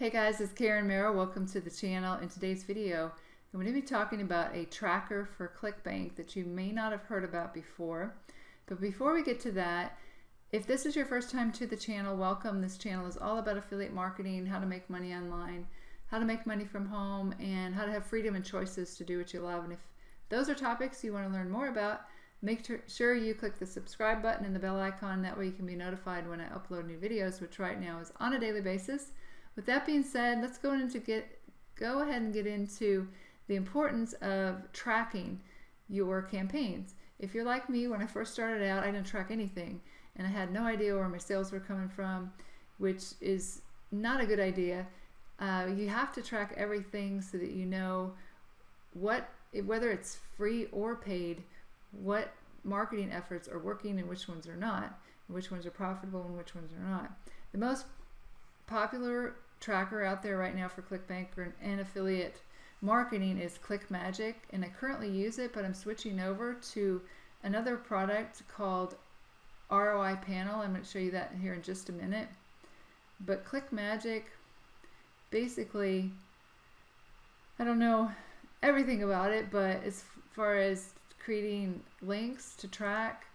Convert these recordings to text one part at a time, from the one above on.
Hey guys, it's Karen Merrill. Welcome to the channel. In today's video, I'm going to be talking about a tracker for Clickbank that you may not have heard about before. But before we get to that, if this is your first time to the channel, welcome. This channel is all about affiliate marketing, how to make money online, how to make money from home, and how to have freedom and choices to do what you love. And if those are topics you want to learn more about, make sure you click the subscribe button and the bell icon. That way you can be notified when I upload new videos, which right now is on a daily basis. With that being said, let's go ahead and get into the importance of tracking your campaigns. If you're like me, when I first started out, I didn't track anything, and I had no idea where my sales were coming from, which is not a good idea. You have to track everything so that you know whether it's free or paid, what marketing efforts are working and which ones are not, and which ones are profitable and which ones are not. The most popular tracker out there right now for Clickbank and affiliate marketing is Clickmagick, and I currently use it, but I'm switching over to another product called RoiPanel. I'm going to show you that here in just a minute. But Clickmagick, basically, I don't know everything about it, but as far as creating links to track,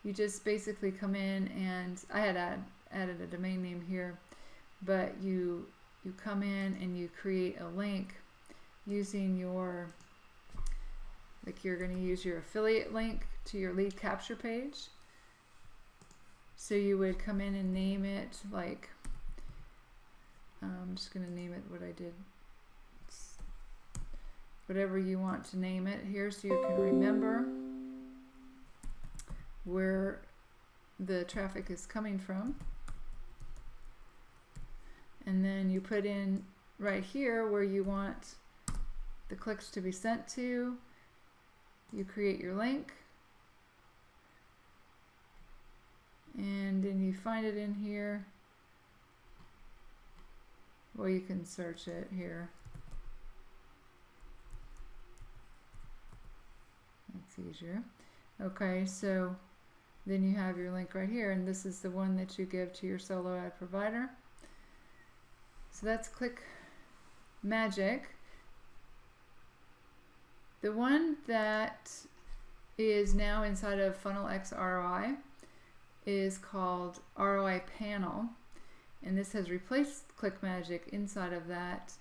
you just basically come in, and I had added a domain name here, but you come in and you create a link using your, like you're going to use your affiliate link to your lead capture page. So you would come in and name it, like, I'm just going to name it what I did, whatever you want to name it here, so you can remember where the traffic is coming from. And then you put in right here where you want the clicks to be sent to. You create your link, and then you find it in here. Well, you can search it here. That's easier. Okay, so then you have your link right here, and this is the one that you give to your solo ad provider. So that's Clickmagick. The one that is now inside of FunnelX ROI is called RoiPanel, and this has replaced Clickmagick inside of that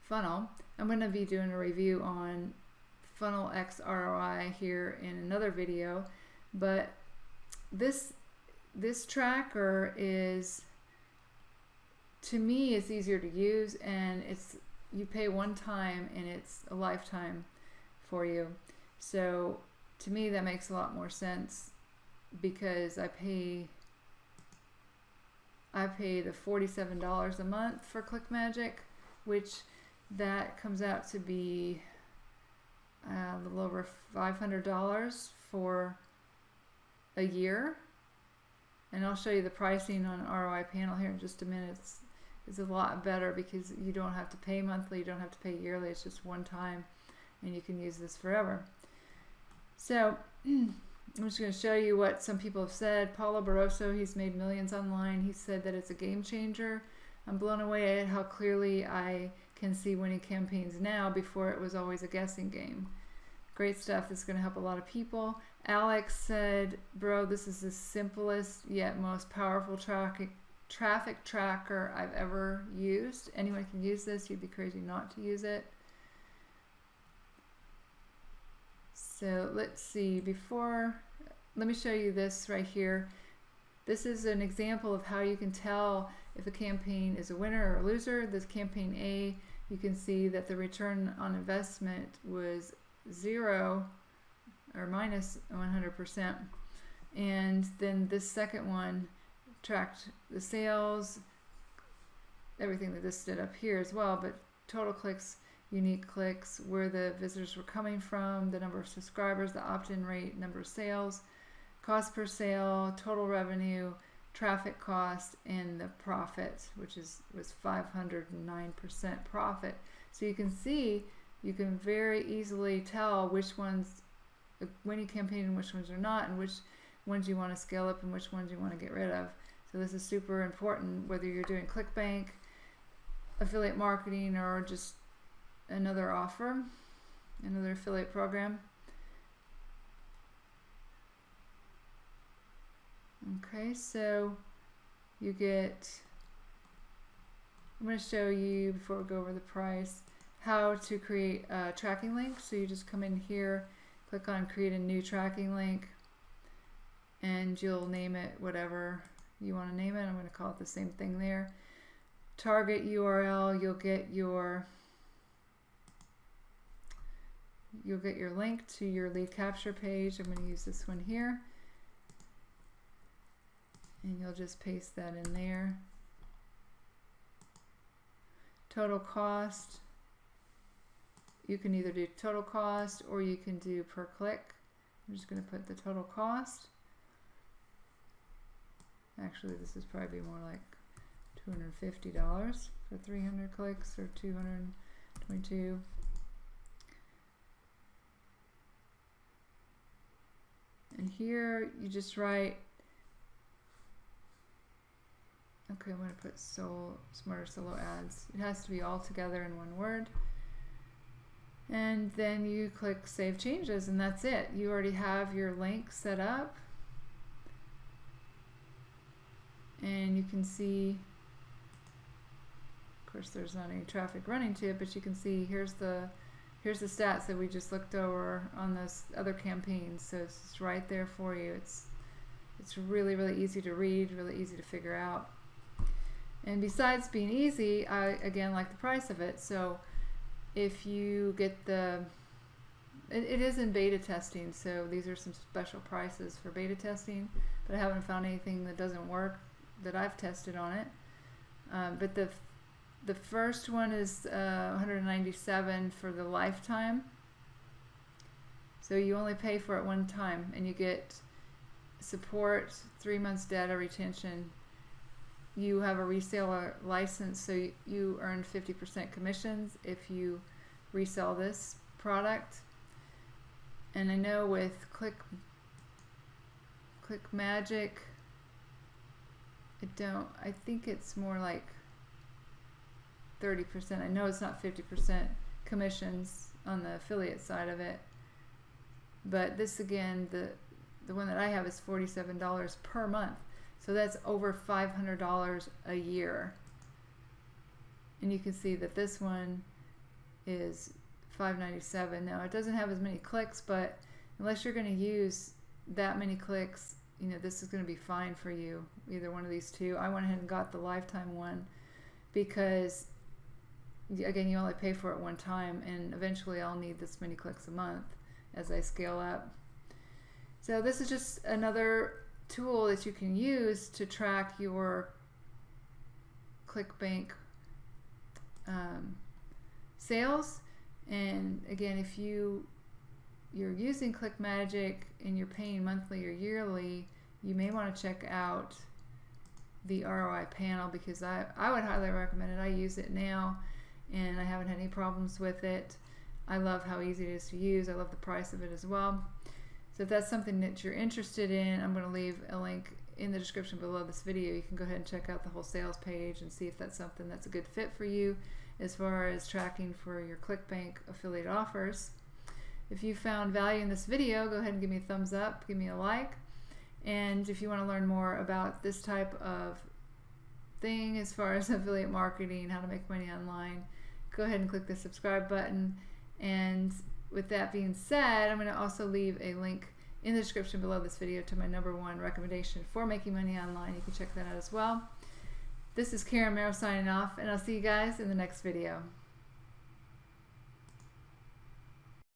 funnel. I'm going to be doing a review on FunnelX ROI here in another video, but this tracker is, to me, it's easier to use, and you pay one time and it's a lifetime for you. So to me that makes a lot more sense, because I pay the $47 a month for Clickmagick, which that comes out to be a little over $500 for a year. And I'll show you the pricing on RoiPanel here in just a minute. It's a lot better because you don't have to pay monthly, you don't have to pay yearly, it's just one time, and you can use this forever. So I'm just going to show you what some people have said. Paulo Barroso, he's made millions online. He said that it's a game changer. I'm blown away at how clearly I can see winning campaigns now. Before, it was always a guessing game. Great stuff. This is going to help a lot of people. Alex said, bro, this is the simplest yet most powerful traffic tracker I've ever used. Anyone can use this. You'd be crazy not to use it. So let's see. Let me show you this right here. This is an example of how you can tell if a campaign is a winner or a loser. This campaign A, you can see that the return on investment was 0 or minus 100%. And then this second one tracked the sales, everything that this did up here as well, but total clicks, unique clicks, where the visitors were coming from, the number of subscribers, the opt-in rate, number of sales, cost per sale, total revenue, traffic cost, and the profit, which was 509% profit. So you can see, you can very easily tell which ones a winning campaign and which ones are not, and which ones you want to scale up and which ones you want to get rid of. So this is super important whether you're doing Clickbank affiliate marketing or just another offer, another affiliate program. Okay, so you get, I'm going to show you before we go over the price how to create a tracking link. So you just come in here, click on create a new tracking link, and you'll name it whatever you want to name it. I'm going to call it the same thing there. Target URL, you'll get your link to your lead capture page. I'm going to use this one here, and you'll just paste that in there. Total cost, you can either do total cost or you can do per click. I'm just going to put the total cost. Actually, this is probably more like $250 for 300 clicks, or 222. And here you just write, okay, I'm going to put Smarter Solo Ads. It has to be all together in one word. And then you click Save Changes, and that's it. You already have your link set up. And you can see, of course there's not any traffic running to it, but you can see here's the stats that we just looked over on those other campaigns. So it's just right there for you. It's really, really easy to read, really easy to figure out. And besides being easy, I again like the price of it. So if you get it is in beta testing, so these are some special prices for beta testing, but I haven't found anything that doesn't work that I've tested on it. But the first one is $197 for the lifetime. So you only pay for it one time, and you get support, 3 months data retention. You have a reseller license, so you earn 50% commissions if you resell this product. And I know with Clickmagick, I think it's more like 30%. I know it's not 50% commissions on the affiliate side of it, but this again, the one that I have is $47 per month. So that's over $500 a year. And you can see that this one is $597. Now it doesn't have as many clicks, but unless you're going to use that many clicks, you know, this is going to be fine for you, either one of these two. I went ahead and got the lifetime one because, again, you only pay for it one time, and eventually I'll need this many clicks a month as I scale up. So this is just another tool that you can use to track your Clickbank sales. And again, if you're using Clickmagick and you're paying monthly or yearly, you may want to check out the RoiPanel, because I would highly recommend it. I use it now and I haven't had any problems with it. I love how easy it is to use. I love the price of it as well. So if that's something that you're interested in, I'm going to leave a link in the description below this video. You can go ahead and check out the whole sales page and see if that's something that's a good fit for you as far as tracking for your Clickbank affiliate offers. If you found value in this video, go ahead and give me a thumbs up, give me a like. And if you want to learn more about this type of thing as far as affiliate marketing, how to make money online, go ahead and click the subscribe button. And with that being said, I'm going to also leave a link in the description below this video to my #1 recommendation for making money online. You can check that out as well. This is Karen Merrill signing off, and I'll see you guys in the next video.